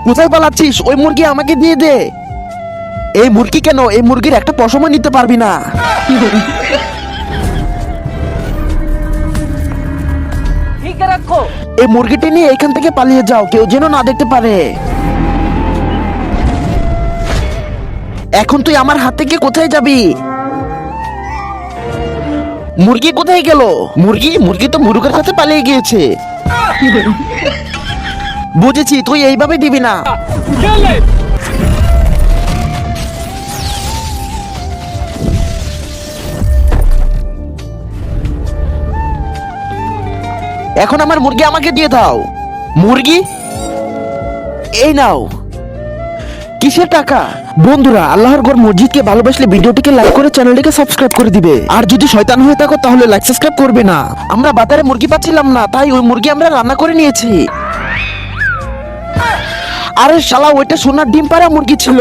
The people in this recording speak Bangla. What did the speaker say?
কোথায় পালাচ্ছিস? ওই মুরগি আমাকে দিয়ে দে। এই মুরগি কেন? এই মুরগির একটা পশমও নিতে পারবি না। এই মুরগিটি নিয়ে এখান থেকে পালিয়ে যাও, কেউ যেন না দেখতে পারে। এখন তুই আমার হাত থেকে কোথায় যাবি? মুরগি কোথায় গেল? মুরগি মুরগি তো মুরগের সাথে পালিয়ে গিয়েছে। বুঝেছি, তুই এইভাবে দিবি না। এখন আমার মুরগি আমাকে দিয়ে দাও। মুরগি, এই নাও। কিসের টাকা? বন্ধুরা, আল্লাহর ঘর মসজিদকে ভালোবাসলে ভিডিওটিকে লাইক করে চ্যানেলটিকে সাবস্ক্রাইব করে দিবে। আর যদি শয়তান হয়ে থাকো তাহলে লাইক সাবস্ক্রাইব করবে না। আমরা বাজারে মুরগি পাচ্ছিলাম না, তাই ওই মুরগি আমরা রান্না করে নিয়েছি। আরে শালা, ওইটা সোনার ডিম পাড়া মুরগি ছিল।